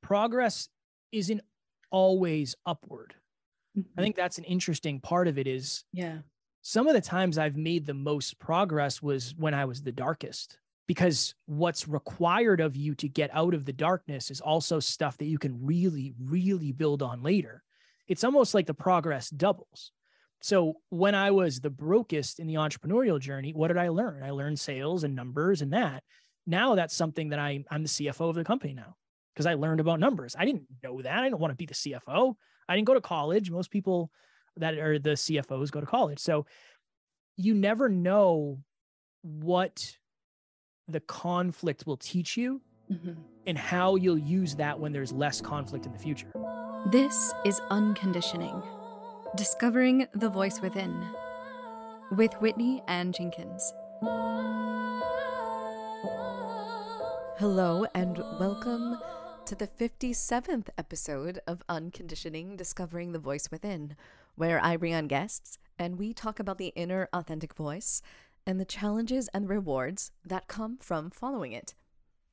progress isn't always upward. Mm-hmm. I think that's an interesting part of it is Yeah. some of the times I've made the most progress was when I was the darkest, because what's required of you to get out of the darkness is also stuff that you can really, really build on later. It's almost like the progress doubles. So when I was the brokest in the entrepreneurial journey, what did I learn? I learned sales and numbers and that. Now that's something that I'm the CFO of the company now because I learned about numbers. I didn't know that. I didn't want to be the CFO. I didn't go to college. Most people that are the CFOs go to college. So you never know what the conflict will teach you Mm-hmm. and how you'll use that when there's less conflict in the future. This is Unconditioning, Discovering the Voice Within, with Whitney Ann Jenkins. Hello and welcome to the 57th episode of Unconditioning, Discovering the Voice Within, where I bring on guests and we talk about the inner authentic voice and the challenges and rewards that come from following it.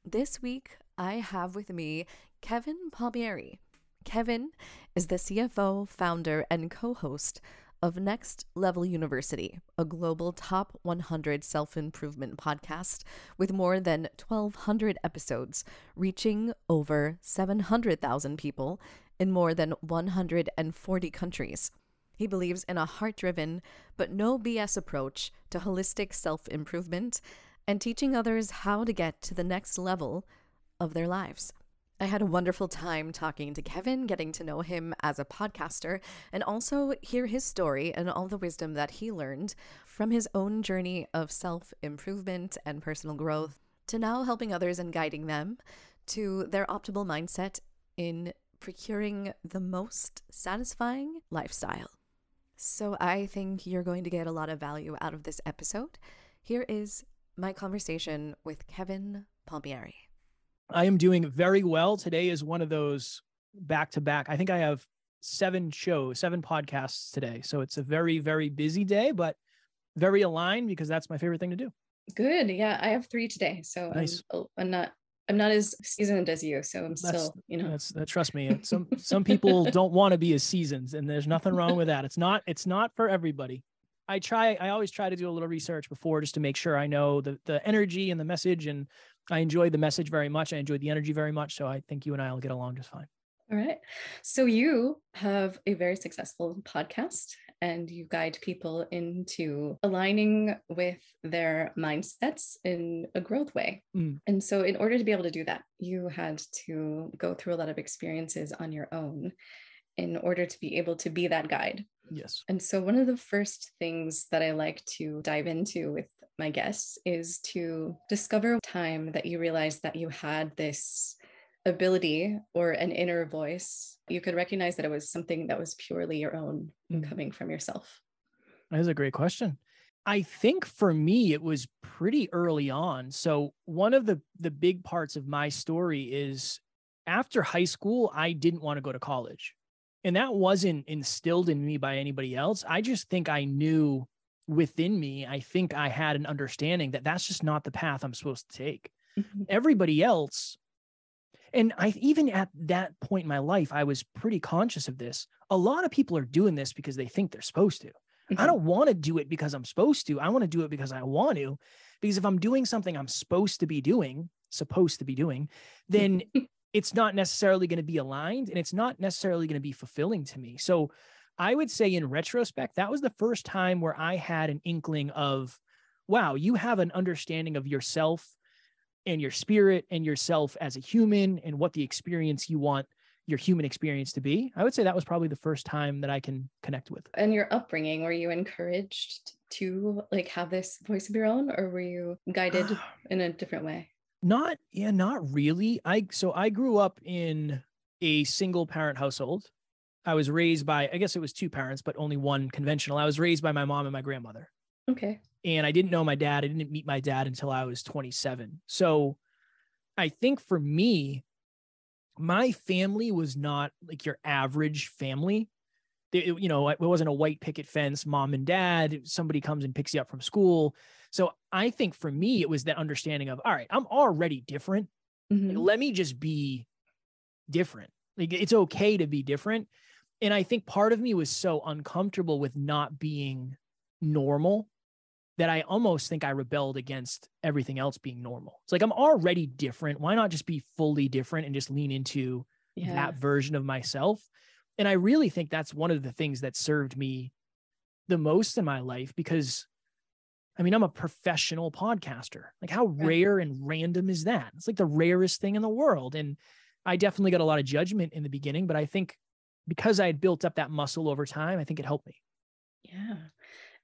This week, I have with me Kevin Palmieri. Kevin is the CFO, founder, and co-host of Next Level University, a global top 100 self-improvement podcast with more than 1,200 episodes, reaching over 700,000 people in more than 140 countries. He believes in a heart-driven but no BS approach to holistic self-improvement and teaching others how to get to the next level of their lives. I had a wonderful time talking to Kevin, getting to know him as a podcaster, and also hear his story and all the wisdom that he learned from his own journey of self-improvement and personal growth to now helping others and guiding them to their optimal mindset in procuring the most satisfying lifestyle. So I think you're going to get a lot of value out of this episode. Here is my conversation with Kevin Palmieri. I am doing very well. Today is one of those back-to-back. I think I have 7 podcasts today. So it's a very, very busy day, but very aligned because that's my favorite thing to do. Good. Yeah. I have 3 today. So Nice. I'm not as seasoned as you. So I'm still, trust me. Some people don't want to be as seasoned and there's nothing wrong with that. It's not for everybody. I always try to do a little research before just to make sure I know the energy and the message, and I enjoyed the message very much. I enjoyed the energy very much. So I think you and I will get along just fine. All right. So you have a very successful podcast and you guide people into aligning with their mindsets in a growth way. Mm. And so in order to be able to do that, you had to go through a lot of experiences on your own in order to be able to be that guide. Yes. And so one of the first things that I like to dive into with my guests is to discover time that you realized that you had this ability or an inner voice. You could recognize that it was something that was purely your own and coming from yourself. That is a great question. I think for me, it was pretty early on. So one of the big parts of my story is after high school, I didn't want to go to college. And that wasn't instilled in me by anybody else. I just think I knew within me, I think I had an understanding that that's just not the path I'm supposed to take. Mm-hmm. Everybody else, and even at that point in my life, I was pretty conscious of this. A lot of people are doing this because they think they're supposed to. Mm-hmm. I don't want to do it because I'm supposed to. I want to do it because I want to. Because if I'm doing something I'm supposed to be doing, then it's not necessarily going to be aligned and it's not necessarily going to be fulfilling to me. So I would say in retrospect, that was the first time where I had an inkling of, wow, you have an understanding of yourself and your spirit and yourself as a human and what the experience you want your human experience to be. I would say that was probably the first time that I can connect with. And your upbringing, were you encouraged to have this voice of your own, or were you guided in a different way? Not really. I grew up in a single parent household. I was raised by, I guess it was 2 parents, but only one conventional. I was raised by my mom and my grandmother. Okay. And I didn't know my dad. I didn't meet my dad until I was 27. So I think for me, my family was not like your average family. It wasn't a white picket fence, mom and dad, somebody comes and picks you up from school. So I think for me, it was that understanding of, all right, I'm already different. Mm-hmm. Let me just be different. Like, it's okay to be different. And I think part of me was so uncomfortable with not being normal that I almost think I rebelled against everything else being normal. It's like, I'm already different. Why not just be fully different and just lean into that version of myself? And I really think that's one of the things that served me the most in my life, because I mean, I'm a professional podcaster. Like, how rare and random is that? It's like the rarest thing in the world. And I definitely got a lot of judgment in the beginning, but I think because I had built up that muscle over time, I think it helped me. Yeah.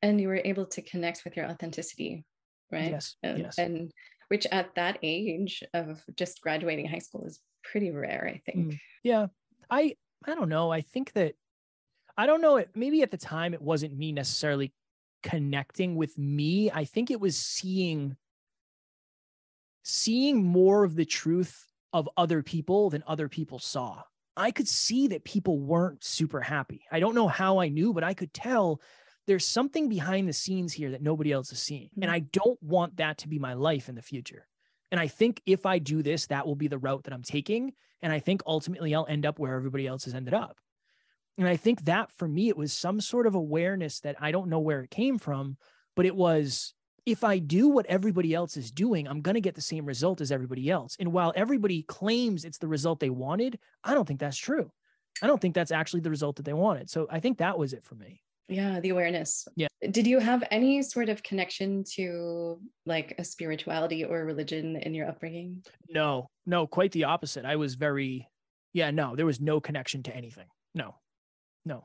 And you were able to connect with your authenticity, right? Yes. And which at that age of just graduating high school is pretty rare, I think. Yeah. I don't know. I think that, I don't know, maybe at the time it wasn't me necessarily connecting with me. I think it was seeing more of the truth of other people than other people saw. I could see that people weren't super happy. I don't know how I knew, but I could tell there's something behind the scenes here that nobody else is seeing. And I don't want that to be my life in the future. And I think if I do this, that will be the route that I'm taking. And I think ultimately I'll end up where everybody else has ended up. And I think that for me, it was some sort of awareness that I don't know where it came from, but it was, if I do what everybody else is doing, I'm going to get the same result as everybody else. And while everybody claims it's the result they wanted, I don't think that's true. I don't think that's actually the result that they wanted. So I think that was it for me. Yeah, the awareness. Yeah. Did you have any sort of connection to like a spirituality or religion in your upbringing? No, quite the opposite. I was there was no connection to anything. No.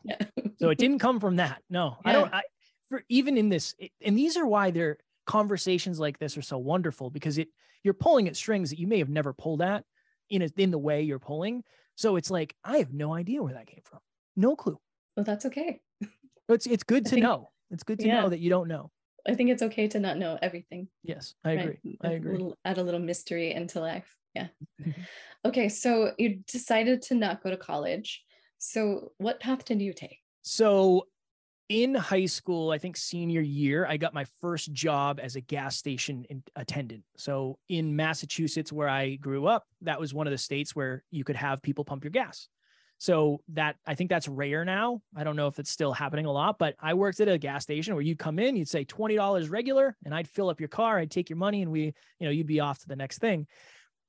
Yeah. So it didn't come from that. No, yeah. For even in this, and these are why conversations like this are so wonderful, because you're pulling at strings that you may have never pulled at in the way you're pulling. So it's like, I have no idea where that came from. No clue. Well, that's okay. It's good to know. It's good to know that you don't know. I think it's okay to not know everything. Yes, I agree. I agree. Add a little mystery into life. Yeah. Okay, so you decided to not go to college. So what path did you take? So in high school, I think senior year, I got my first job as a gas station attendant. So in Massachusetts, where I grew up, that was one of the states where you could have people pump your gas. So I think that's rare now. I don't know if it's still happening a lot, but I worked at a gas station where you'd come in, you'd say $20 regular, and I'd fill up your car, I'd take your money, and you'd be off to the next thing.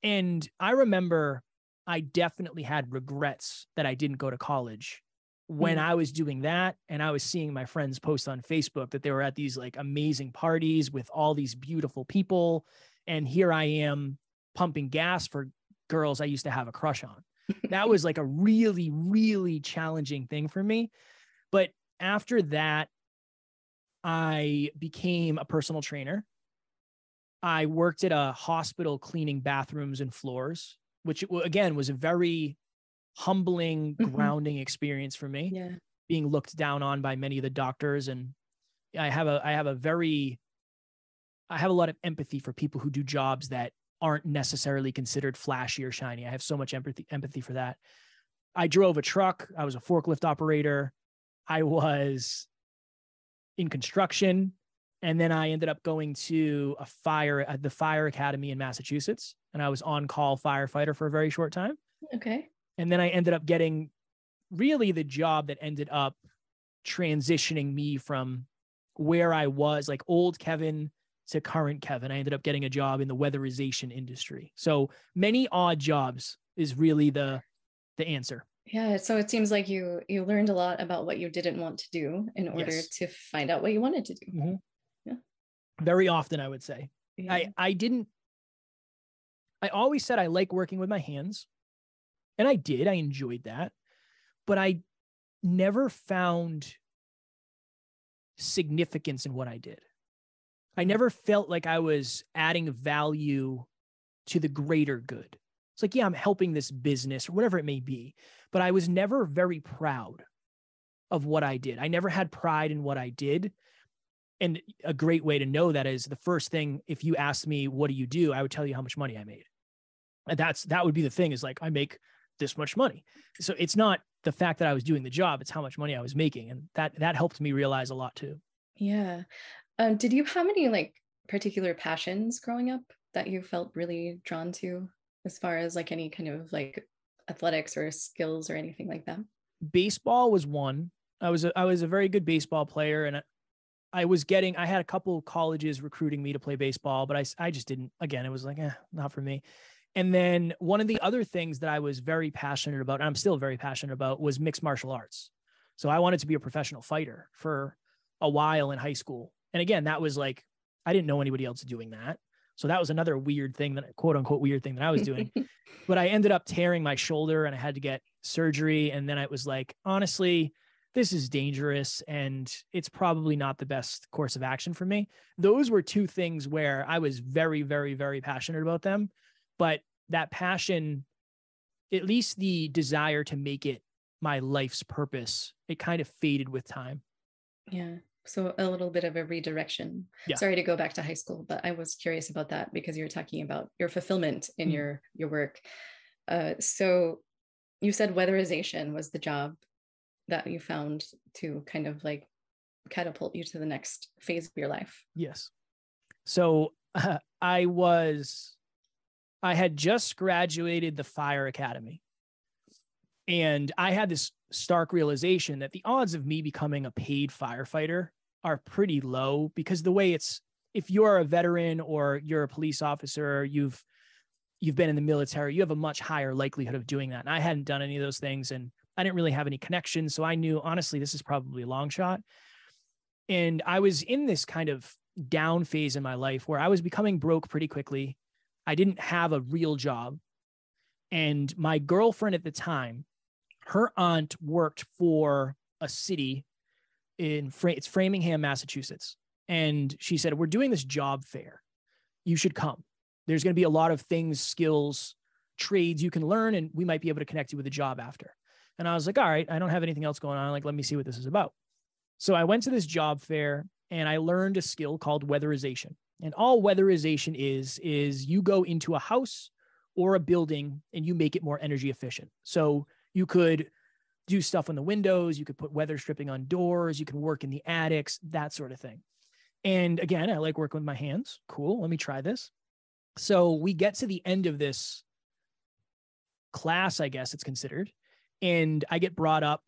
And I remember I definitely had regrets that I didn't go to college when I was doing that. And I was seeing my friends post on Facebook that they were at these like amazing parties with all these beautiful people. And here I am pumping gas for girls I used to have a crush on. That was like a really, really challenging thing for me. But after that, I became a personal trainer. I worked at a hospital cleaning bathrooms and floors, which again was a very humbling, grounding experience for me. Yeah. Being looked down on by many of the doctors. And I have a lot of empathy for people who do jobs that aren't necessarily considered flashy or shiny. I have so much empathy for that. I drove a truck. I was a forklift operator. I was in construction. And then I ended up going to the fire academy in Massachusetts. And I was on-call firefighter for a very short time. Okay. And then I ended up getting really the job that ended up transitioning me from where I was, like old Kevin to current Kevin. I ended up getting a job in the weatherization industry. So many odd jobs is really the answer. Yeah. So it seems like you learned a lot about what you didn't want to do in order to find out what you wanted to do. Mm-hmm. Yeah. Very often, I would say. Yeah. I always said I like working with my hands. And I did. I enjoyed that. But I never found significance in what I did. I never felt like I was adding value to the greater good. It's like, yeah, I'm helping this business or whatever it may be, but I was never very proud of what I did. I never had pride in what I did. And a great way to know that is the first thing, if you asked me, what do you do? I would tell you how much money I made. And that would be the thing, is like, I make this much money. So it's not the fact that I was doing the job, it's how much money I was making. And that helped me realize a lot too. Yeah. Did you have any like particular passions growing up that you felt really drawn to, as far as like any kind of like athletics or skills or anything like that? Baseball was one. I was a very good baseball player, and I had a couple colleges recruiting me to play baseball, but I just didn't. Again, it was like, not for me. And then one of the other things that I was very passionate about, and I'm still very passionate about, was mixed martial arts. So I wanted to be a professional fighter for a while in high school. And again, that was like, I didn't know anybody else doing that. So that was another weird thing, that quote unquote weird thing that I was doing. But I ended up tearing my shoulder and I had to get surgery. And then it was like, honestly, this is dangerous and it's probably not the best course of action for me. Those were two things where I was very, very, very passionate about them. But that passion, at least the desire to make it my life's purpose, it kind of faded with time. Yeah. So a little bit of a redirection. Yeah. Sorry to go back to high school, but I was curious about that because you're talking about your fulfillment in your work. So you said weatherization was the job that you found to kind of like catapult you to the next phase of your life. Yes. So I had just graduated the fire academy, and I had this stark realization that the odds of me becoming a paid firefighter are pretty low, because the way if you're a veteran or you're a police officer, you've been in the military, you have a much higher likelihood of doing that. And I hadn't done any of those things, and I didn't really have any connections. So I knew, honestly, this is probably a long shot. And I was in this kind of down phase in my life where I was becoming broke pretty quickly. I didn't have a real job. And my girlfriend at the time, her aunt worked for a city it's Framingham, Massachusetts. And she said, we're doing this job fair. You should come. There's going to be a lot of things, skills, trades you can learn, and we might be able to connect you with a job after. And I was like, all right, I don't have anything else going on. Like, let me see what this is about. So I went to this job fair and I learned a skill called weatherization. And all weatherization is you go into a house or a building and you make it more energy efficient. So you could do stuff on the windows, you could put weather stripping on doors, you can work in the attics, that sort of thing. And again, I like working with my hands. Cool, let me try this. So we get to the end of this class, I guess it's considered, and I get brought up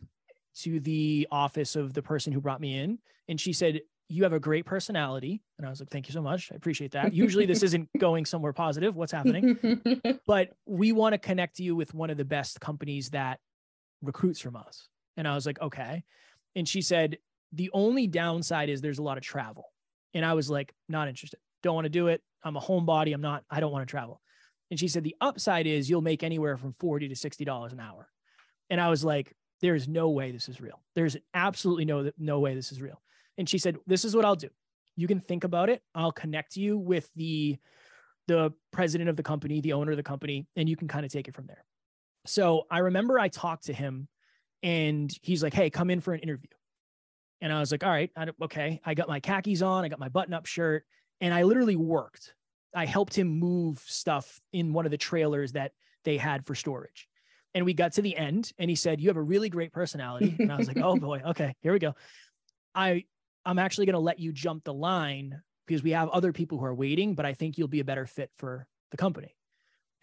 to the office of the person who brought me in. And she said, you have a great personality. And I was like, thank you so much. I appreciate that. Usually this isn't going somewhere positive. What's happening? But we want to connect you with one of the best companies that recruits from us. And I was like, okay. And she said, the only downside is there's a lot of travel. And I was like, not interested. Don't want to do it. I'm a homebody. I don't want to travel. And she said, the upside is you'll make anywhere from $40 to $60 an hour. And I was like, there is no way this is real. There's absolutely no way this is real. And she said, this is what I'll do. You can think about it. I'll connect you with the president of the company, the owner of the company, and you can kind of take it from there. So I remember I talked to him and he's like, hey, come in for an interview. And I was like, all right, okay. I got my khakis on, I got my button-up shirt, and I literally worked. I helped him move stuff in one of the trailers that they had for storage. And we got to the end and he said, you have a really great personality. And I was like, oh boy, okay, here we go. I'm actually going to let you jump the line because we have other people who are waiting, but I think you'll be a better fit for the company.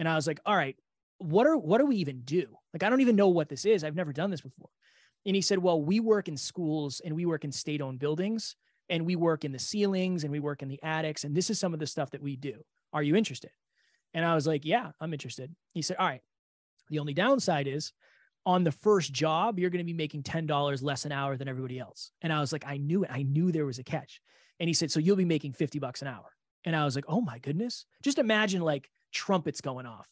And I was like, all right, what do we even do? Like, I don't even know what this is. I've never done this before. And he said, well, we work in schools and we work in state-owned buildings and we work in the ceilings and we work in the attics. And this is some of the stuff that we do. Are you interested? And I was like, yeah, I'm interested. He said, all right, the only downside is on the first job, you're going to be making $10 less an hour than everybody else. And I was like, I knew it. I knew there was a catch. And he said, so you'll be making $50 an hour. And I was like, oh my goodness. Just imagine like trumpets going off.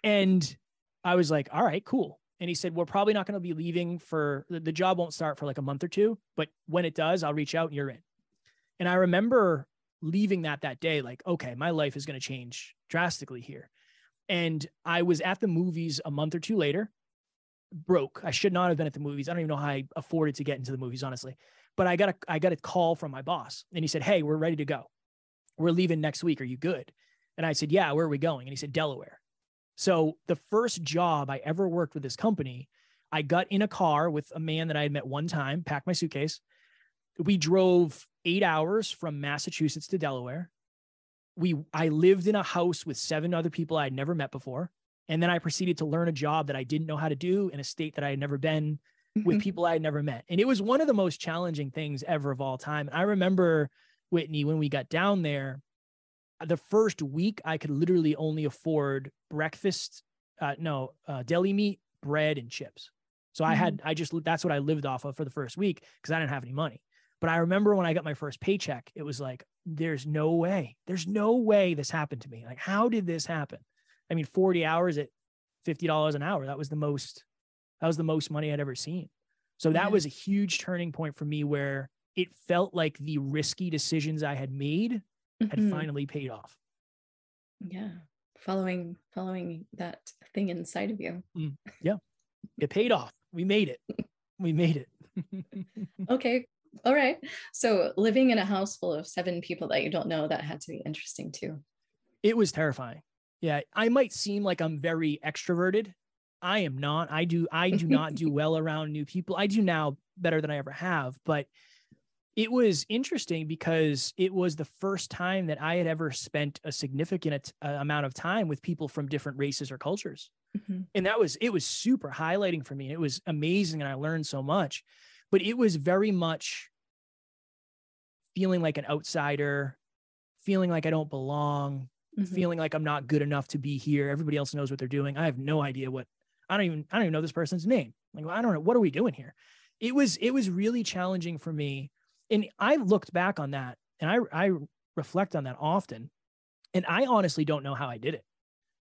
And I was like, all right, cool. And he said, we're probably not going to be leaving the job won't start for like a month or two, but when it does, I'll reach out and you're in. And I remember leaving that day, like, okay, my life is going to change drastically here. And I was at the movies a month or two later, broke. I should not have been at the movies. I don't even know how I afforded to get into the movies, honestly. But I got a call from my boss and he said, hey, we're ready to go. We're leaving next week. Are you good? And I said, yeah, where are we going? And he said, Delaware. So the first job I ever worked with this company, I got in a car with a man that I had met one time, packed my suitcase. We drove 8 hours from Massachusetts to Delaware. I lived in a house with 7 other people I'd never met before. And then I proceeded to learn a job that I didn't know how to do in a state that I had never been, with people I had never met. And it was one of the most challenging things ever of all time. And I remember, Whitney, when we got down there, the first week I could literally only afford breakfast, deli meat, bread, and chips. So that's what I lived off of for the first week because I didn't have any money. But I remember when I got my first paycheck, it was like, there's no way this happened to me. Like, how did this happen? I mean, 40 hours at $50 an hour. That was the most money I'd ever seen. So that was a huge turning point for me where it felt like the risky decisions I had made had finally paid off. Yeah. Following that thing inside of you. Yeah. It paid off. We made it. Okay. All right. So living in a house full of 7 people that you don't know, that had to be interesting too. It was terrifying. Yeah. I might seem like I'm very extroverted. I am not. I do not do well around new people. I do now better than I ever have, but it was interesting because it was the first time that I had ever spent a significant amount of time with people from different races or cultures. And it was super highlighting for me. It was amazing. And I learned so much, but it was very much feeling like an outsider, feeling like I don't belong, feeling like I'm not good enough to be here. Everybody else knows what they're doing. I have no idea I don't even know this person's name. Like, I don't know. What are we doing here? It was really challenging for me. And I looked back on that and I reflect on that often. And I honestly don't know how I did it.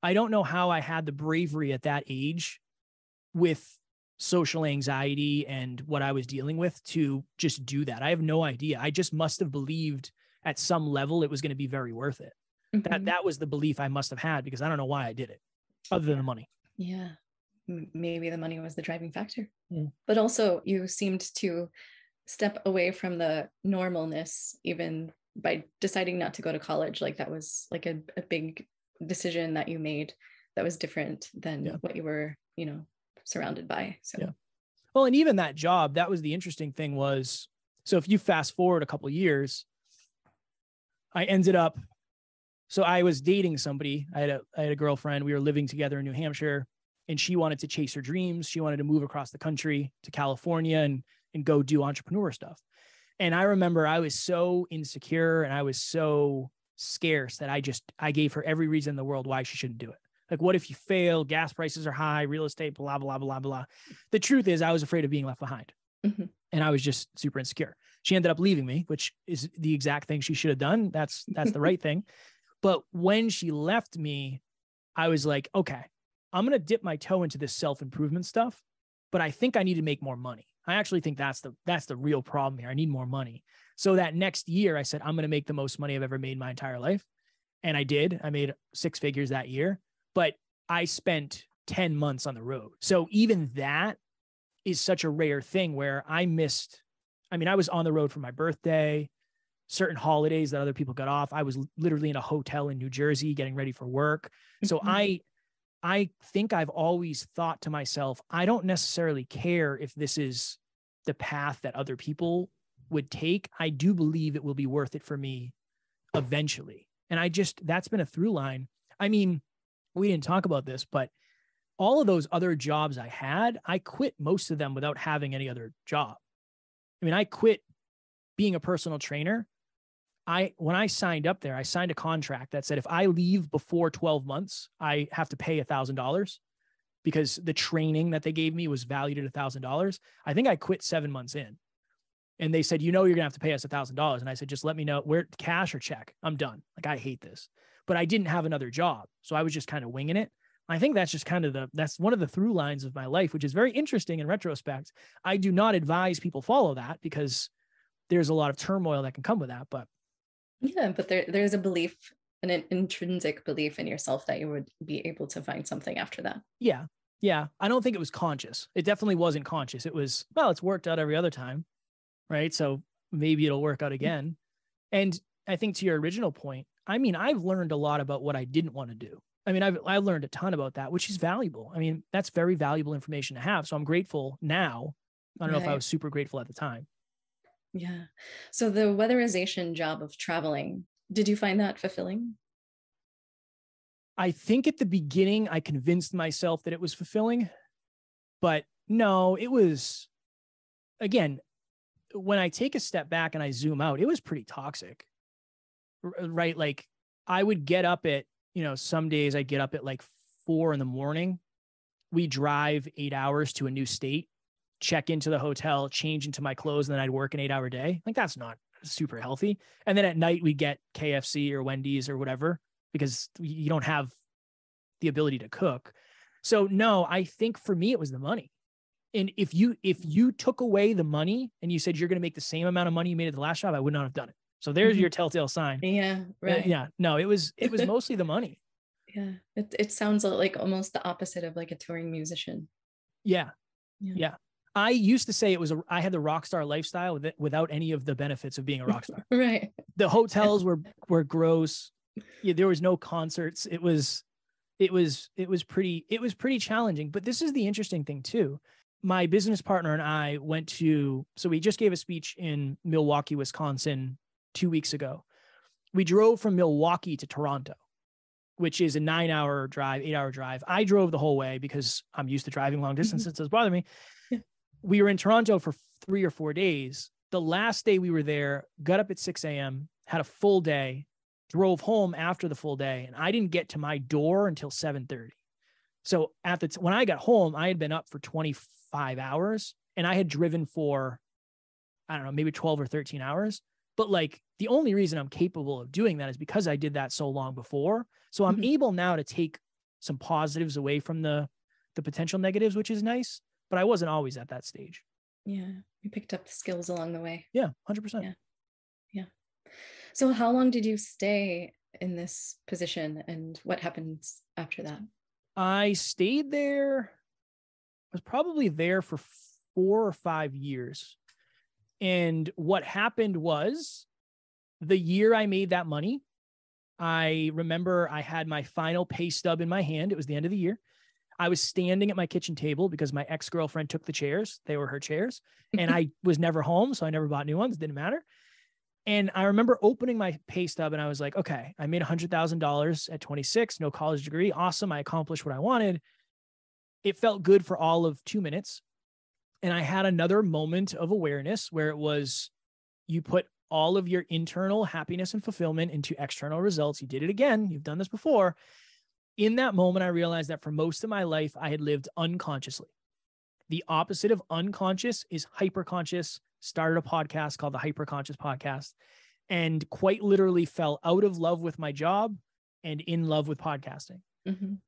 I don't know how I had the bravery at that age with social anxiety and what I was dealing with to just do that. I have no idea. I just must have believed at some level it was going to be very worth it. That was the belief I must have had because I don't know why I did it other than the money. Yeah. Maybe the money was the driving factor. But also you seemed to step away from the normalness even by deciding not to go to college. Like that was like a big decision that you made that was different than what you were, surrounded by. So well, and even that job, that was the interesting thing was, so if you fast forward a couple of years, so I was dating somebody. I had a girlfriend. We were living together in New Hampshire and she wanted to chase her dreams. She wanted to move across the country to California and go do entrepreneur stuff. And I remember I was so insecure and I was so scarce that I gave her every reason in the world why she shouldn't do it. Like, what if you fail? Gas prices are high, real estate, blah, blah, blah, blah. The truth is I was afraid of being left behind. And I was just super insecure. She ended up leaving me, which is the exact thing she should have done. That's the right thing. But when she left me, I was like, okay, I'm going to dip my toe into this self-improvement stuff, but I think I need to make more money. I actually think that's the real problem here. I need more money. So that next year I said, I'm going to make the most money I've ever made my entire life. And I did. I made 6 figures that year, but I spent 10 months on the road. So even that is such a rare thing where I was on the road for my birthday, certain holidays that other people got off. I was literally in a hotel in New Jersey getting ready for work. So I think I've always thought to myself, I don't necessarily care if this is the path that other people would take. I do believe it will be worth it for me eventually. And that's been a through line. I mean, we didn't talk about this, but all of those other jobs I had, I quit most of them without having any other job. I mean, I quit being a personal trainer. When I signed up there, I signed a contract that said if I leave before 12 months, I have to pay $1,000 because the training that they gave me was valued at $1,000. I think I quit 7 months in. And they said, you're going to have to pay us $1,000. And I said, just let me know where, cash or check. I'm done. Like, I hate this. But I didn't have another job. So I was just kind of winging it. I think that's just kind of that's one of the through lines of my life, which is very interesting in retrospect. I do not advise people follow that because there's a lot of turmoil that can come with that. But yeah, but there's a belief, an intrinsic belief in yourself that you would be able to find something after that. Yeah. Yeah. I don't think it was conscious. It definitely wasn't conscious. It was, well, it's worked out every other time. Right. So maybe it'll work out again. And I think to your original point, I mean, I've learned a lot about what I didn't want to do. I mean, I've learned a ton about that, which is valuable. I mean, that's very valuable information to have. So I'm grateful now. I don't know if I was super grateful at the time. Yeah. So the weatherization job of traveling, did you find that fulfilling? I think at the beginning, I convinced myself that it was fulfilling, but no, it was, again, when I take a step back and I zoom out, it was pretty toxic, right? Like I would get up at, some days I get up at like 4 a.m. We drive 8 hours to a new state, check into the hotel, change into my clothes, and then I'd work an 8-hour day. Like that's not super healthy. And then at night we get KFC or Wendy's or whatever, because you don't have the ability to cook. So no, I think for me, it was the money. And if you took away the money and you said you're going to make the same amount of money you made at the last job, I would not have done it. So there's your telltale sign. Yeah. Right. Yeah. No, it was mostly the money. Yeah. It sounds like almost the opposite of like a touring musician. Yeah. I used to say I had the rock star lifestyle without any of the benefits of being a rock star. Right. The hotels were gross. Yeah, there was no concerts. It was pretty challenging. But this is the interesting thing too. My business partner and I so we just gave a speech in Milwaukee, Wisconsin 2 weeks ago. We drove from Milwaukee to Toronto, which is a 9-hour drive, 8-hour drive. I drove the whole way because I'm used to driving long distances. It doesn't bother me. We were in Toronto for 3 or 4 days. The last day we were there, got up at 6 a.m., had a full day, drove home after the full day, and I didn't get to my door until 7:30. So when I got home, I had been up for 25 hours and I had driven for, I don't know, maybe 12 or 13 hours. But like the only reason I'm capable of doing that is because I did that so long before. So I'm able now to take some positives away from the potential negatives, which is nice. But I wasn't always at that stage. Yeah. You picked up the skills along the way. Yeah, 100%. Yeah. So how long did you stay in this position and what happens after that? I stayed there. I was probably there for 4 or 5 years. And what happened was the year I made that money, I remember I had my final pay stub in my hand. It was the end of the year. I was standing at my kitchen table because my ex-girlfriend took the chairs. They were her chairs. And I was never home, so I never bought new ones. Didn't matter. And I remember opening my pay stub and I was like, okay, I made $100,000 at 26, no college degree. Awesome. I accomplished what I wanted. It felt good for all of 2 minutes. And I had another moment of awareness where it was, you put all of your internal happiness and fulfillment into external results. You did it again. You've done this before. In that moment, I realized that for most of my life, I had lived unconsciously. The opposite of unconscious is hyperconscious. Started a podcast called the Hyperconscious Podcast and quite literally fell out of love with my job and in love with podcasting.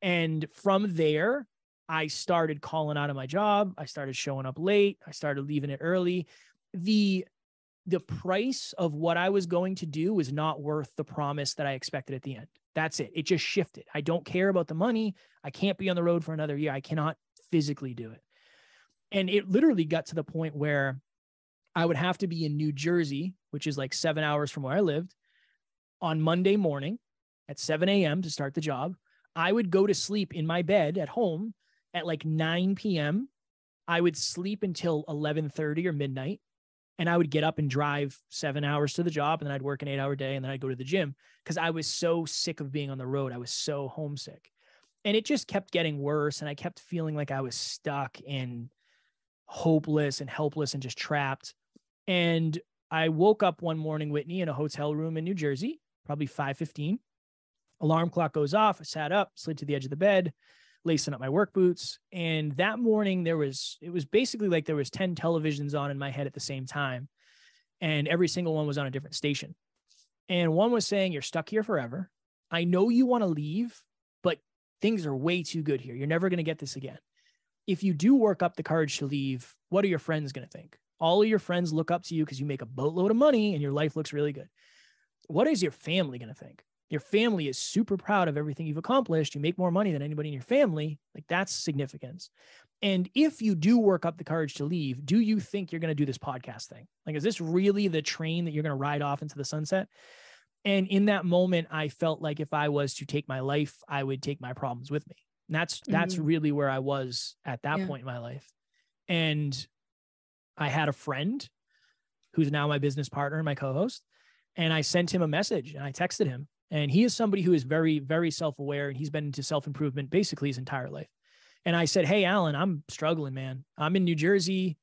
And from there, I started calling out of my job. I started showing up late. I started leaving it early. The price of what I was going to do was not worth the promise that I expected at the end. That's it. It just shifted. I don't care about the money. I can't be on the road for another year. I cannot physically do it. And it literally got to the point where I would have to be in New Jersey, which is like 7 hours from where I lived, on Monday morning at 7 a.m. to start the job. I would go to sleep in my bed at home at like 9 p.m. I would sleep until 11:30 or midnight. And I would get up and drive 7 hours to the job. And then I'd work an 8-hour day. And then I'd go to the gym because I was so sick of being on the road. I was so homesick. And it just kept getting worse. And I kept feeling like I was stuck and hopeless and helpless and just trapped. And I woke up one morning, Whitney, in a hotel room in New Jersey, probably 5:15. Alarm clock goes off. I sat up, slid to the edge of the bed, lacing up my work boots. And that morning it was basically like there was 10 televisions on in my head at the same time. And every single one was on a different station. And one was saying, you're stuck here forever. I know you want to leave, but things are way too good here. You're never going to get this again. If you do work up the courage to leave, what are your friends going to think? All of your friends look up to you because you make a boatload of money and your life looks really good. What is your family going to think? Your family is super proud of everything you've accomplished. You make more money than anybody in your family. Like that's significance. And if you do work up the courage to leave, do you think you're going to do this podcast thing? Like, is this really the train that you're going to ride off into the sunset? And in that moment, I felt like if I was to take my life, I would take my problems with me. And that's really where I was at that point in my life. And I had a friend who's now my business partner and my co-host. And I sent him a message and I texted him And he is somebody who is very, very self-aware, and he's been into self-improvement basically his entire life. And I said, hey, Alan, I'm struggling, man. I'm in New Jersey.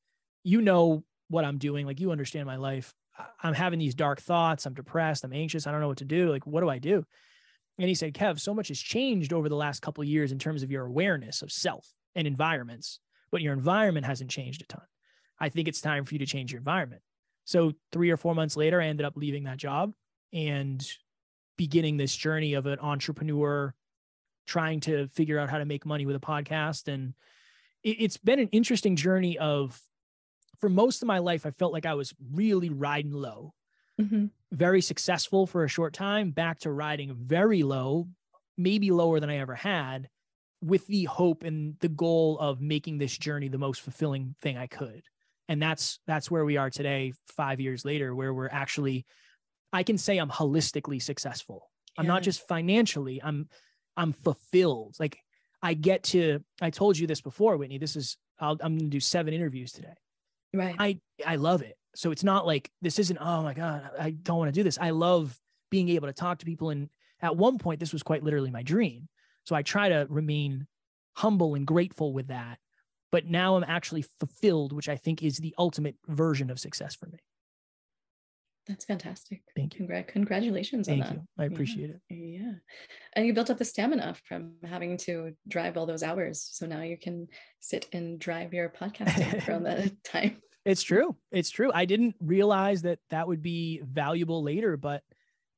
You know what I'm doing. Like, you understand my life. I'm having these dark thoughts. I'm depressed. I'm anxious. I don't know what to do. Like, what do I do? And he said, Kev, so much has changed over the last couple of years in terms of your awareness of self and environments, but your environment hasn't changed a ton. I think it's time for you to change your environment. So 3 or 4 months later, I ended up leaving that job and beginning this journey of an entrepreneur trying to figure out how to make money with a podcast. And it's been an interesting journey of, for most of my life, I felt like I was really riding low, very successful for a short time, back to riding very low, maybe lower than I ever had, with the hope and the goal of making this journey the most fulfilling thing I could. And that's where we are today, 5 years later, where we're actually, I can say I'm holistically successful. I'm not just financially, I'm fulfilled. Like, I told you this before, Whitney, I'm going to do 7 interviews today. Right. I love it. So it's not like, this isn't, oh my God, I don't want to do this. I love being able to talk to people. And at one point, this was quite literally my dream. So I try to remain humble and grateful with that. But now I'm actually fulfilled, which I think is the ultimate version of success for me. That's fantastic. Thank you. Congratulations on that. Thank you. I appreciate it. Yeah. And you built up the stamina from having to drive all those hours. So now you can sit and drive your podcasting around that time. It's true. It's true. I didn't realize that would be valuable later, but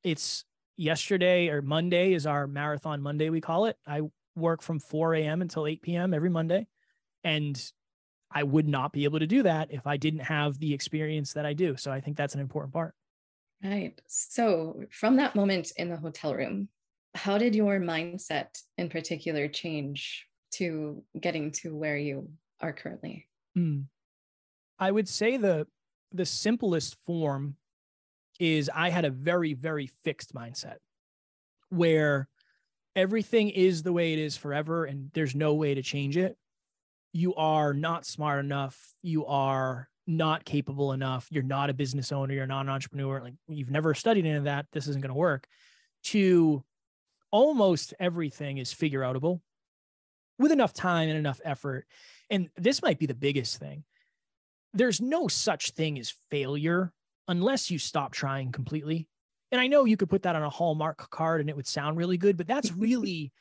it's yesterday, or Monday is our marathon Monday, we call it. I work from 4 a.m. until 8 p.m. every Monday. And I would not be able to do that if I didn't have the experience that I do. So I think that's an important part. Right. So from that moment in the hotel room, how did your mindset in particular change to getting to where you are currently? I would say the simplest form is I had a very, very fixed mindset where everything is the way it is forever and there's no way to change it. You are not smart enough. You are not capable enough. You're not a business owner. You're not an entrepreneur. Like, you've never studied any of that. This isn't going to work. To almost everything is figure outable with enough time and enough effort. And this might be the biggest thing. There's no such thing as failure unless you stop trying completely. And I know you could put that on a Hallmark card and it would sound really good, but that's really,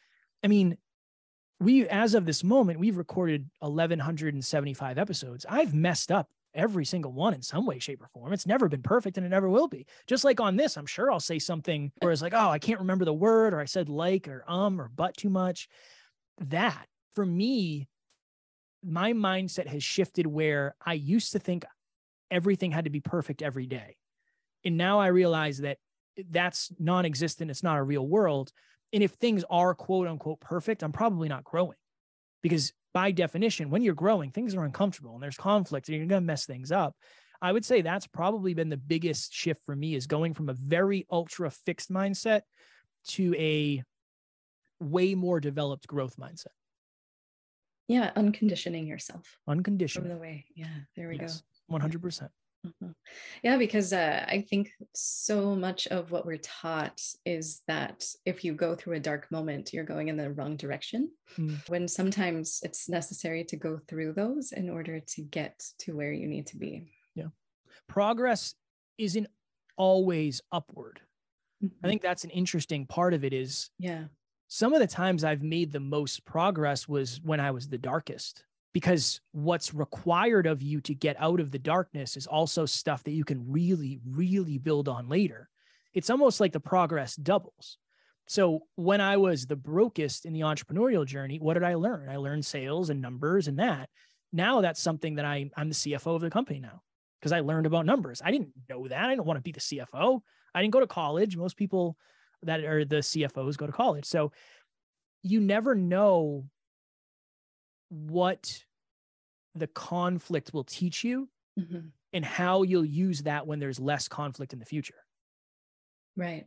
I mean, as of this moment, we've recorded 1,175 episodes. I've messed up every single one in some way, shape, or form. It's never been perfect and it never will be. Just like on this, I'm sure I'll say something where it's like, oh, I can't remember the word, or I said like, or but too much. That, for me, my mindset has shifted where I used to think everything had to be perfect every day. And now I realize that that's non-existent. It's not a real world. And if things are quote unquote perfect, I'm probably not growing, because by definition, when you're growing, things are uncomfortable and there's conflict and you're going to mess things up. I would say that's probably been the biggest shift for me, is going from a very ultra fixed mindset to a way more developed growth mindset. Yeah. Unconditioning yourself. Unconditioning. From the way. Yeah. There we go. 100%. Yeah, because I think so much of what we're taught is that if you go through a dark moment, you're going in the wrong direction, when sometimes it's necessary to go through those in order to get to where you need to be. Yeah. Progress isn't always upward. I think that's an interesting part of it is, some of the times I've made the most progress was when I was the darkest. Because what's required of you to get out of the darkness is also stuff that you can really, really build on later. It's almost like the progress doubles. So when I was the brokest in the entrepreneurial journey, what did I learn? I learned sales and numbers and that. Now that's something that I'm the CFO of the company now, because I learned about numbers. I didn't know that. I didn't want to be the CFO. I didn't go to college. Most people that are the CFOs go to college. So you never know what the conflict will teach you and how you'll use that when there's less conflict in the future. Right.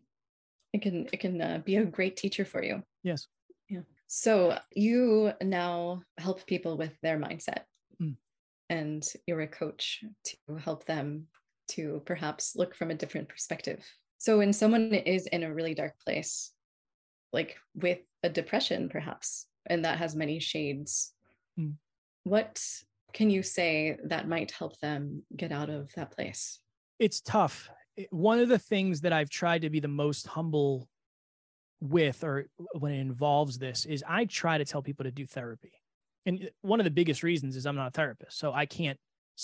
It can be a great teacher for you. Yes. Yeah. So you now help people with their mindset, and you're a coach to help them to perhaps look from a different perspective. So when someone is in a really dark place, like with a depression perhaps, and that has many shades, what can you say that might help them get out of that place? It's tough. One of the things that I've tried to be the most humble with, or when it involves this, is I try to tell people to do therapy. And one of the biggest reasons is I'm not a therapist. So I can't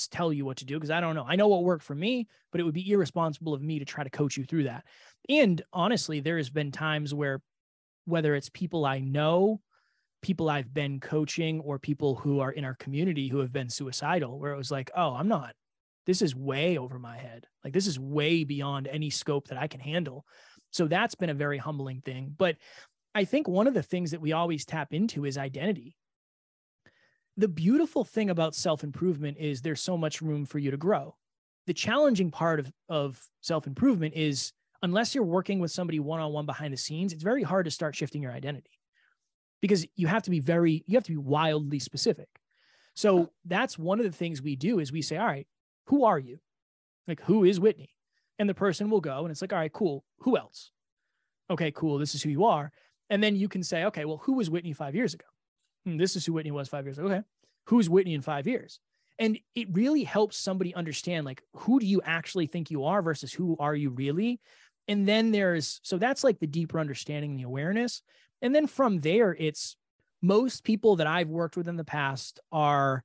tell you what to do because I don't know. I know what worked for me, but it would be irresponsible of me to try to coach you through that. And honestly, there has been times where, whether it's people I know, people I've been coaching, or people who are in our community who have been suicidal, where it was like, oh, this is way over my head. Like, this is way beyond any scope that I can handle. So that's been a very humbling thing. But I think one of the things that we always tap into is identity. The beautiful thing about self-improvement is there's so much room for you to grow. The challenging part of self-improvement is, unless you're working with somebody one-on-one behind the scenes, it's very hard to start shifting your identity, because you have to be wildly specific. So that's one of the things we do, is we say, all right, who are you? Like, who is Whitney? And the person will go, and it's like, all right, cool. Who else? Okay, cool. This is who you are. And then you can say, okay, well, who was Whitney 5 years ago? This is who Whitney was 5 years ago. Okay. Who's Whitney in 5 years? And it really helps somebody understand, like, who do you actually think you are versus who are you really? And then so that's like the deeper understanding, the awareness. And then from there, it's, most people that I've worked with in the past are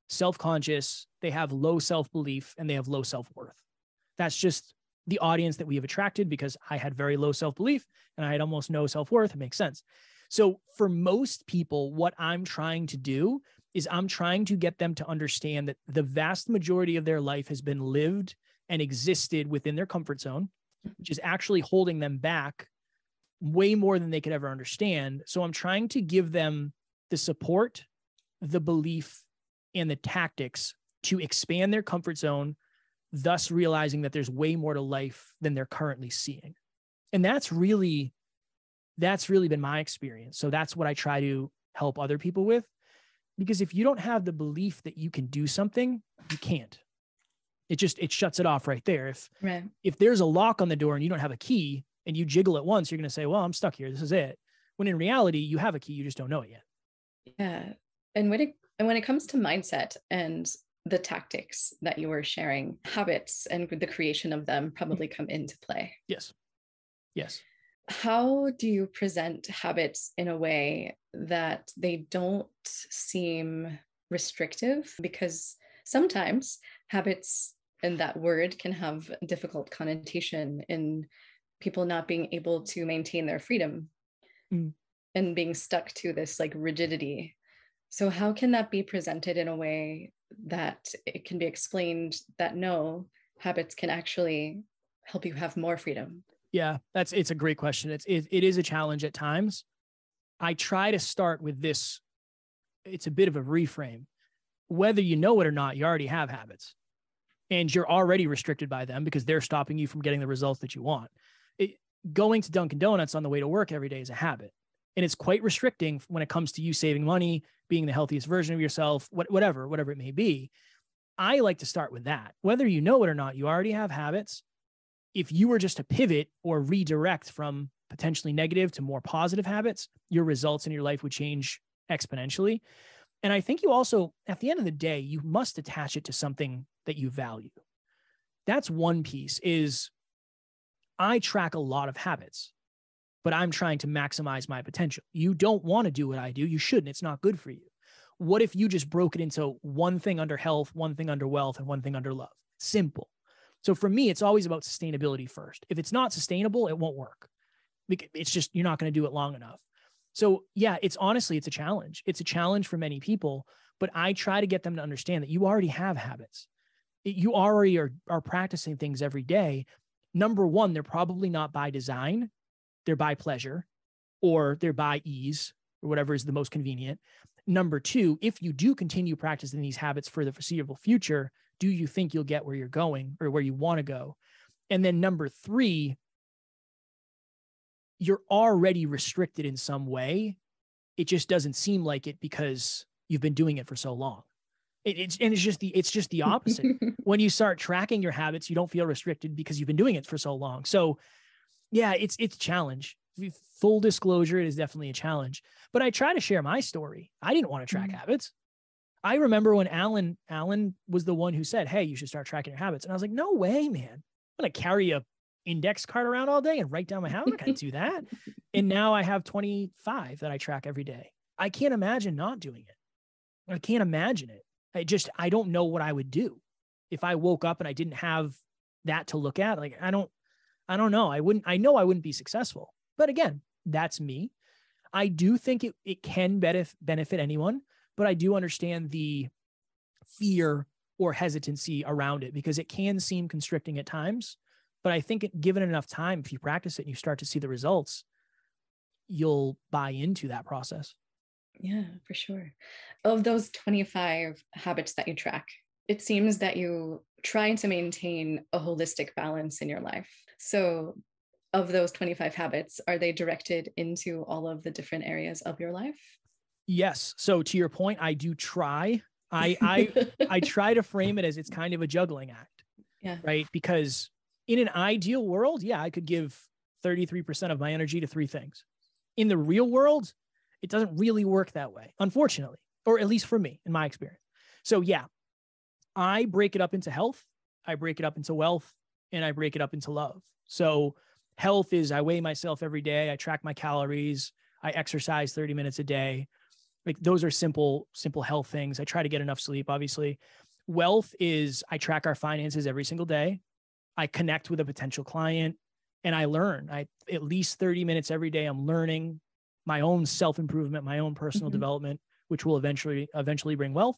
self-conscious, they have low self-belief, and they have low self-worth. That's just the audience that we have attracted, because I had very low self-belief and I had almost no self-worth. It makes sense. So for most people, what I'm trying to do is I'm trying to get them to understand that the vast majority of their life has been lived and existed within their comfort zone, which is actually holding them back way more than they could ever understand. So I'm trying to give them the support, the belief, and the tactics to expand their comfort zone, thus realizing that there's way more to life than they're currently seeing. And that's really been my experience. So that's what I try to help other people with, because if you don't have the belief that you can do something, you can't. It shuts it off right there. If there's a lock on the door and you don't have a key and you jiggle it once, you're going to say, well, I'm stuck here. This is it. When in reality, you have a key, you just don't know it yet. Yeah. And when it comes to mindset and the tactics that you were sharing, habits and the creation of them probably come into play. Yes. How do you present habits in a way that they don't seem restrictive? Because sometimes habits, and that word, can have a difficult connotation in people not being able to maintain their freedom and being stuck to this like rigidity. So how can that be presented in a way that it can be explained that no, habits can actually help you have more freedom? Yeah, it's a great question. It is a challenge at times. I try to start with this. It's a bit of a reframe. Whether you know it or not, you already have habits, and you're already restricted by them because they're stopping you from getting the results that you want. Going to Dunkin' Donuts on the way to work every day is a habit, and it's quite restricting when it comes to you saving money, being the healthiest version of yourself, whatever it may be. I like to start with that. Whether you know it or not, you already have habits. If you were just to pivot or redirect from potentially negative to more positive habits, your results in your life would change exponentially. And I think you also, at the end of the day, you must attach it to something that you value. That's one piece. Is I track a lot of habits, but I'm trying to maximize my potential. You don't want to do what I do. You shouldn't. It's not good for you. What if you just broke it into one thing under health, one thing under wealth, and one thing under love? Simple. So for me, it's always about sustainability first. If it's not sustainable, it won't work. It's just, you're not going to do it long enough. So yeah, it's a challenge. It's a challenge for many people, but I try to get them to understand that you already have habits. You already are practicing things every day. Number one, they're probably not by design. They're by pleasure, or they're by ease, or whatever is the most convenient. Number two, if you do continue practicing these habits for the foreseeable future, do you think you'll get where you're going or where you want to go? And then number three, you're already restricted in some way. It just doesn't seem like it because you've been doing it for so long. It's just the opposite. When you start tracking your habits, you don't feel restricted because you've been doing it for so long. So yeah, it's a challenge. Full disclosure, it is definitely a challenge, but I try to share my story. I didn't want to track habits. I remember when Alan was the one who said, "Hey, you should start tracking your habits." And I was like, "No way, man. I'm going to carry a index card around all day and write down my habits. I'm not going to do that." And now I have 25 that I track every day. I can't imagine not doing it. I can't imagine it. I don't know what I would do if I woke up and I didn't have that to look at. Like, I don't know. I know I wouldn't be successful, but again, that's me. I do think it can benefit anyone, but I do understand the fear or hesitancy around it because it can seem constricting at times. But I think given enough time, if you practice it and you start to see the results, you'll buy into that process. Yeah, for sure. Of those 25 habits that you track, it seems that you try to maintain a holistic balance in your life. So of those 25 habits, are they directed into all of the different areas of your life? Yes. So to your point, I do try. I try to frame it as it's kind of a juggling act. Yeah. Right. Because in an ideal world, yeah, I could give 33% of my energy to 3 things. In the real world, it doesn't really work that way, unfortunately, or at least for me, in my experience. So yeah, I break it up into health, I break it up into wealth, and I break it up into love. So health is I weigh myself every day, I track my calories, I exercise 30 minutes a day. Like those are simple health things. I try to get enough sleep, obviously. Wealth is I track our finances every single day. I connect with a potential client and I learn. At least 30 minutes every day, I'm learning my own self-improvement, my own personal development, which will eventually bring wealth.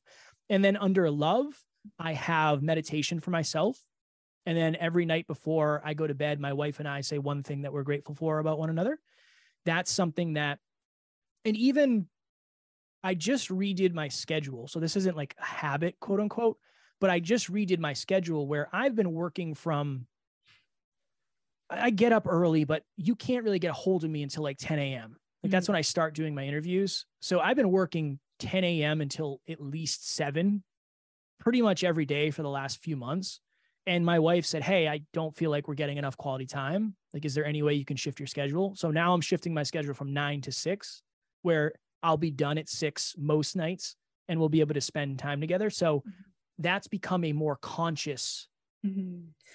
And then under love, I have meditation for myself. And then every night before I go to bed, my wife and I say one thing that we're grateful for about one another. That's something that, and even I just redid my schedule. So this isn't like a habit, quote unquote, but I just redid my schedule where I've been working from, I get up early, but you can't really get a hold of me until like 10 a.m. Like that's when I start doing my interviews. So I've been working 10 a.m. until at least 7, pretty much every day for the last few months. And my wife said, "Hey, I don't feel like we're getting enough quality time. Like, is there any way you can shift your schedule?" So now I'm shifting my schedule from 9 to 6, where I'll be done at 6 most nights and we'll be able to spend time together. So that's become a more conscious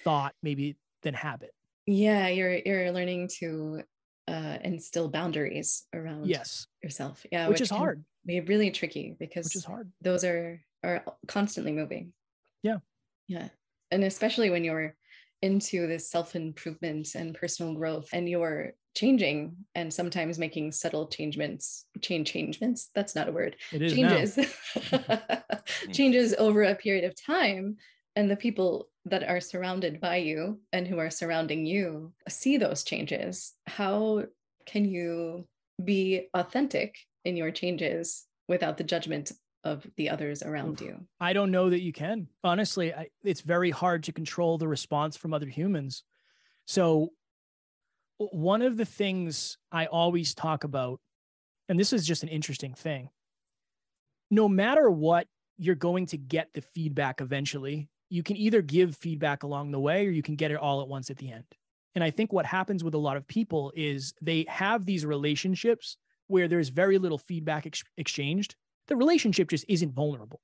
thought maybe than habit. Yeah, you're learning to instill boundaries around yourself. Yeah, which is hard. Be really tricky because which is hard. Those are constantly moving. Yeah. Yeah. And especially when you're into this self-improvement and personal growth and you're changing and sometimes making subtle changements. That's not a word. It is changes. Now. Changes over a period of time. And the people that are surrounded by you and who are surrounding you see those changes. How can you be authentic in your changes without the judgment of the others around you? I don't know that you can. Honestly, it's very hard to control the response from other humans. So one of the things I always talk about, and this is just an interesting thing, no matter what, you're going to get the feedback eventually. You can either give feedback along the way or you can get it all at once at the end. And I think what happens with a lot of people is they have these relationships where there's very little feedback exchanged. The relationship just isn't vulnerable.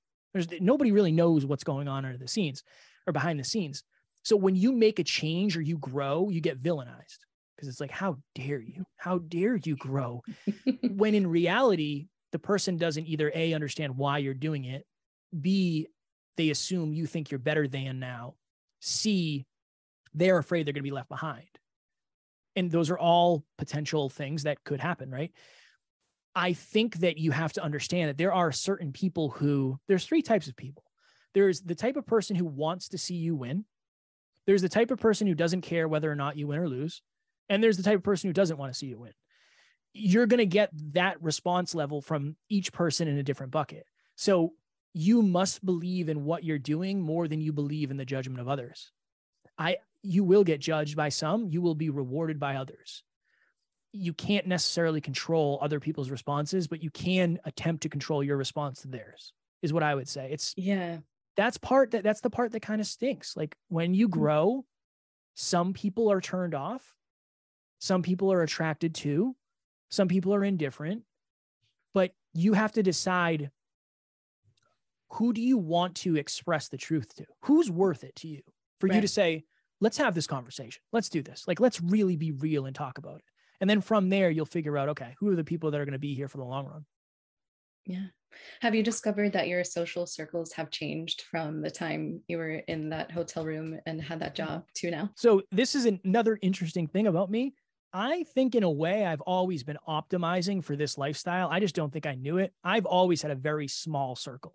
Nobody really knows what's going on under the scenes or behind the scenes. So when you make a change or you grow, you get villainized because it's like, how dare you? How dare you grow? When in reality, the person doesn't either A, understand why you're doing it, B, they assume you think you're better than now, C, they're afraid they're going to be left behind. And those are all potential things that could happen, right? I think that you have to understand that there are certain people there's 3 types of people. There's the type of person who wants to see you win. There's the type of person who doesn't care whether or not you win or lose. And there's the type of person who doesn't want to see you win. You're going to get that response level from each person in a different bucket. So you must believe in what you're doing more than you believe in the judgment of others. You will get judged by some, you will be rewarded by others. You can't necessarily control other people's responses, but you can attempt to control your response to theirs. is what I would say. Yeah. That's the part that kind of stinks. Like when you grow, some people are turned off. Some people are attracted to, some people are indifferent, but you have to decide, who do you want to express the truth to? Who's worth it to you for you to say, let's have this conversation. Let's do this. Like, let's really be real and talk about it. And then from there, you'll figure out, okay, who are the people that are going to be here for the long run? Yeah. Have you discovered that your social circles have changed from the time you were in that hotel room and had that job to now? So this is another interesting thing about me. I think in a way I've always been optimizing for this lifestyle. I just don't think I knew it. I've always had a very small circle.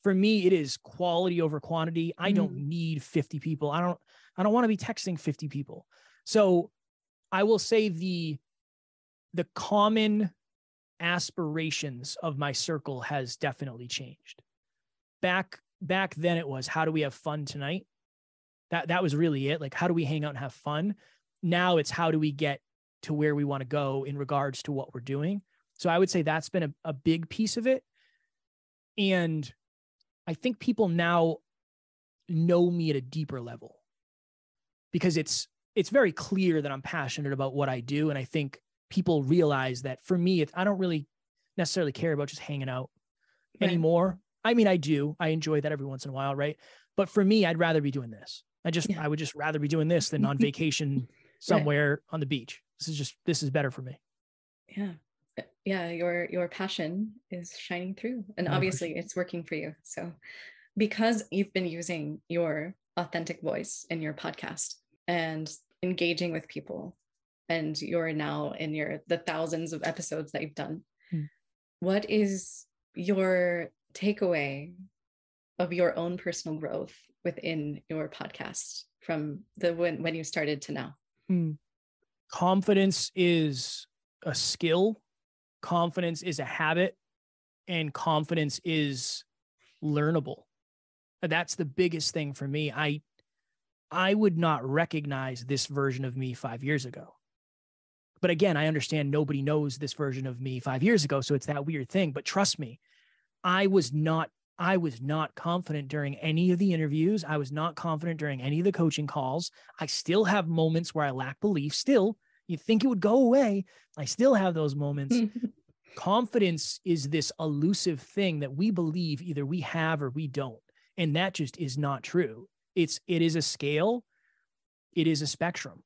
For me, it is quality over quantity. I don't need 50 people. I don't want to be texting 50 people. So I will say the common aspirations of my circle has definitely changed. Back then it was, how do we have fun tonight? That was really it. Like, how do we hang out and have fun? Now it's, how do we get to where we want to go in regards to what we're doing? So I would say that's been a big piece of it. And I think people now know me at a deeper level because it's very clear that I'm passionate about what I do. And I think people realize that for me, I don't really necessarily care about just hanging out anymore. I mean, I do. I enjoy that every once in a while, right? But for me, I'd rather be doing this. I would just rather be doing this than on vacation somewhere on the beach. This is better for me. Yeah. Yeah. Your passion is shining through, and obviously it's working for you. So because you've been using your authentic voice in your podcast and engaging with people, and you're now in the thousands of episodes that you've done, what is your takeaway of your own personal growth within your podcast from when you started to now? Confidence is a skill. Confidence is a habit, and confidence is learnable. That's the biggest thing for me. I would not recognize this version of me 5 years ago. But again, I understand nobody knows this version of me 5 years ago. So it's that weird thing. But trust me, I was not confident during any of the interviews. I was not confident during any of the coaching calls. I still have moments where I lack belief. Still, you'd think it would go away. I still have those moments. Confidence is this elusive thing that we believe either we have or we don't. And that just is not true. It is a scale. It is a spectrum.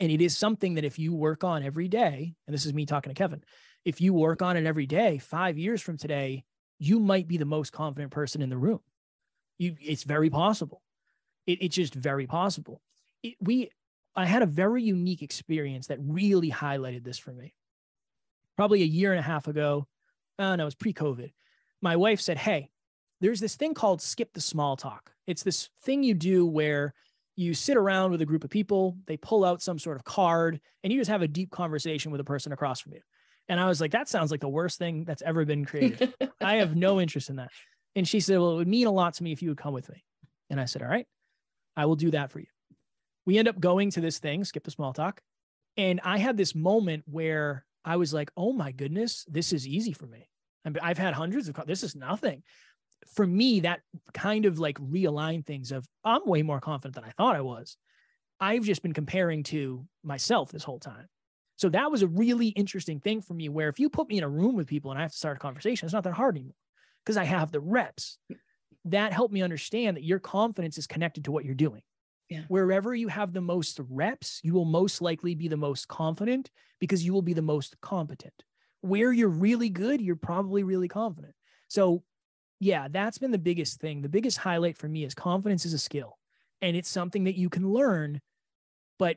And it is something that if you work on every day, and this is me talking to Kevin, if you work on it every day, 5 years from today, you might be the most confident person in the room. It's very possible. It's just very possible. I had a very unique experience that really highlighted this for me. Probably a year and a half ago, no, it was pre-COVID. My wife said, hey, there's this thing called skip the small talk. It's this thing you do where you sit around with a group of people, they pull out some sort of card, and you just have a deep conversation with a person across from you. And I was like, that sounds like the worst thing that's ever been created. I have no interest in that. And she said, well, it would mean a lot to me if you would come with me. And I said, all right, I will do that for you. We end up going to this thing, skip the small talk. And I had this moment where I was like, oh my goodness, this is easy for me. I've had hundreds of, this is nothing. For me, that kind of like realigned things of, I'm way more confident than I thought I was. I've just been comparing to myself this whole time. So that was a really interesting thing for me, where if you put me in a room with people and I have to start a conversation, it's not that hard anymore because I have the reps. That helped me understand that your confidence is connected to what you're doing. Yeah. Wherever you have the most reps, you will most likely be the most confident because you will be the most competent. Where you're really good, you're probably really confident. So yeah, that's been the biggest thing. The biggest highlight for me is confidence is a skill, and it's something that you can learn, but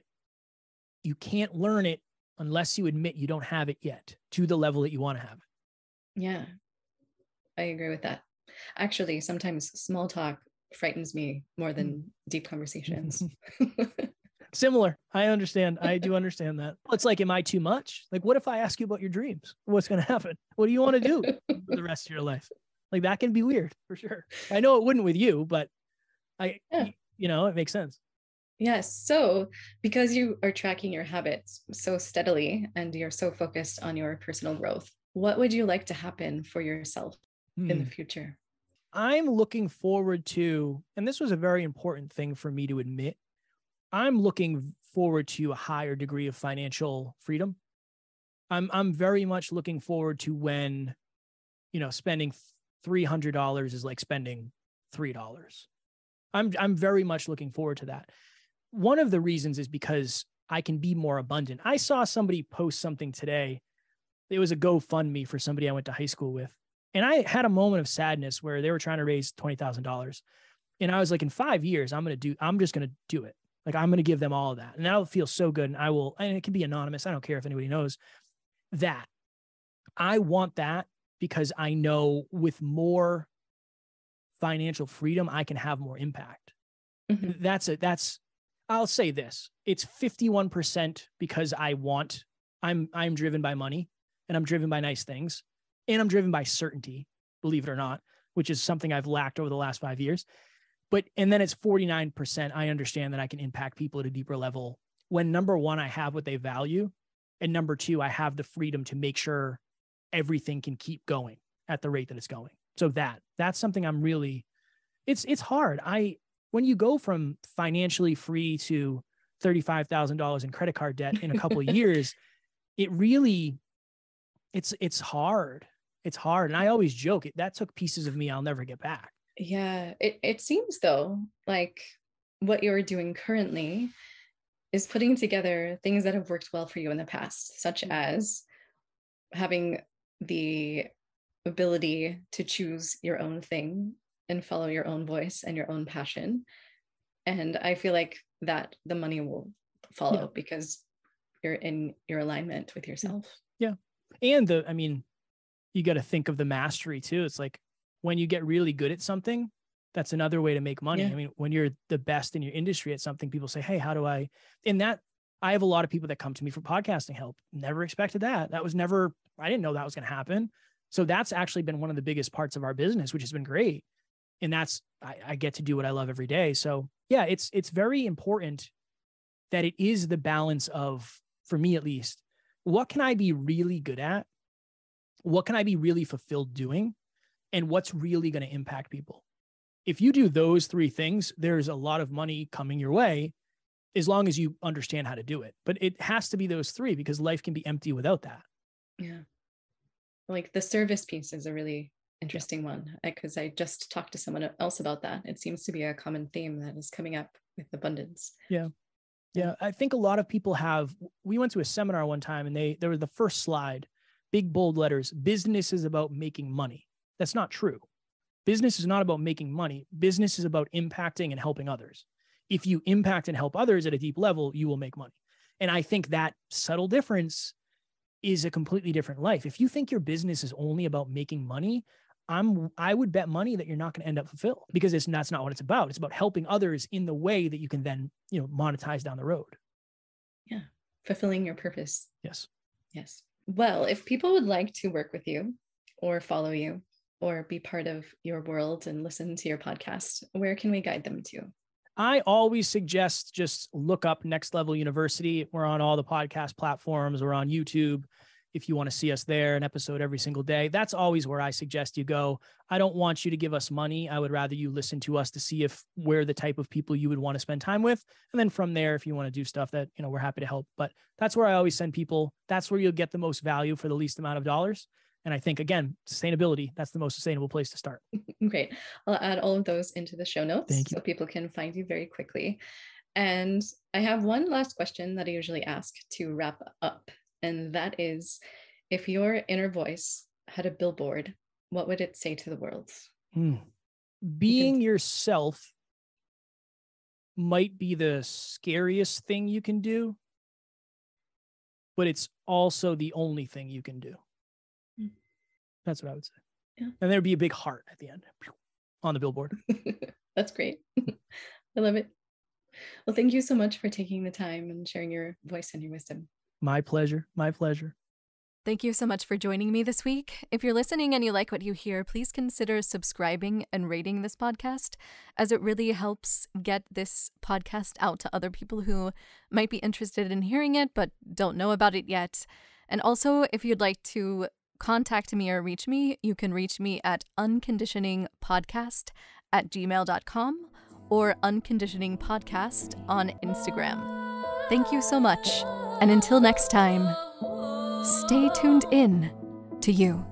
you can't learn it unless you admit you don't have it yet to the level that you want to have it. Yeah, I agree with that. Actually, sometimes small talk frightens me more than deep conversations. Similar. I understand. I do understand that. It's like, am I too much? Like, what if I ask you about your dreams? What's going to happen? What do you want to do for the rest of your life? Like, that can be weird for sure. I know it wouldn't with you, but it makes sense. Yes. So because you are tracking your habits so steadily and you're so focused on your personal growth, what would you like to happen for yourself in the future? I'm looking forward to, and this was a very important thing for me to admit, I'm looking forward to a higher degree of financial freedom. I'm very much looking forward to when, spending $300 is like spending $3. I'm very much looking forward to that. One of the reasons is because I can be more abundant. I saw somebody post something today. It was a GoFundMe for somebody I went to high school with. And I had a moment of sadness where they were trying to raise $20,000. And I was like, in 5 years, I'm just going to do it. Like, I'm going to give them all of that. And that'll feel so good. And it can be anonymous. I don't care if anybody knows that. I want that because I know with more financial freedom, I can have more impact. Mm-hmm. I'll say this. It's 51% because I'm driven by money, and I'm driven by nice things, and I'm driven by certainty, believe it or not, which is something I've lacked over the last 5 years. And then it's 49%. I understand that I can impact people at a deeper level when, number one, I have what they value. And number two, I have the freedom to make sure everything can keep going at the rate that it's going. So that's something I'm really, it's hard. When you go from financially free to $35,000 in credit card debt in a couple of years, it really, it's hard. It's hard. And I always joke that took pieces of me I'll never get back. Yeah. It seems though, like what you're doing currently is putting together things that have worked well for you in the past, such as having the ability to choose your own thing and follow your own voice and your own passion. And I feel like that the money will follow because you're in your alignment with yourself. Yeah. And you got to think of the mastery too. It's like when you get really good at something, that's another way to make money. Yeah. When you're the best in your industry at something, people say, hey, how do I, I have a lot of people that come to me for podcasting help. Never expected that. I didn't know that was going to happen. So that's actually been one of the biggest parts of our business, which has been great. And I get to do what I love every day. So yeah, it's very important that it is the balance of, for me at least, what can I be really good at? What can I be really fulfilled doing? And what's really going to impact people? If you do those three things, there's a lot of money coming your way as long as you understand how to do it. But it has to be those three because life can be empty without that. Yeah. Like the service piece is a really interesting one because I just talked to someone else about that. It seems to be a common theme that is coming up with abundance. Yeah. Yeah. I think a lot of people we went to a seminar one time and there was the first slide, big bold letters, business is about making money. That's not true. Business is not about making money. Business is about impacting and helping others. If you impact and help others at a deep level, you will make money. And I think that subtle difference is a completely different life. If you think your business is only about making money, I would bet money that you're not going to end up fulfilled because that's not what it's about. It's about helping others in the way that you can then, monetize down the road. Yeah. Fulfilling your purpose. Yes. Yes. Well, if people would like to work with you or follow you or be part of your world and listen to your podcast, where can we guide them to? I always suggest just look up Next Level University. We're on all the podcast platforms. We're on YouTube. If you want to see us there, an episode every single day, that's always where I suggest you go. I don't want you to give us money. I would rather you listen to us to see if we're the type of people you would want to spend time with. And then from there, if you want to do stuff that, we're happy to help. But that's where I always send people. That's where you'll get the most value for the least amount of dollars. And I think, again, sustainability, that's the most sustainable place to start. Great. I'll add all of those into the show notes so people can find you very quickly. And I have one last question that I usually ask to wrap up. And that is, if your inner voice had a billboard, what would it say to the world? Being yourself might be the scariest thing you can do, but it's also the only thing you can do. That's what I would say. Yeah. And there'd be a big heart at the end on the billboard. That's great. I love it. Well, thank you so much for taking the time and sharing your voice and your wisdom. My pleasure. My pleasure. Thank you so much for joining me this week. If you're listening and you like what you hear, please consider subscribing and rating this podcast, as it really helps get this podcast out to other people who might be interested in hearing it but don't know about it yet. And also, if you'd like to contact me or reach me, you can reach me at unconditioningpodcast@gmail.com or unconditioningpodcast on Instagram. Thank you so much, and until next time, stay tuned in to you.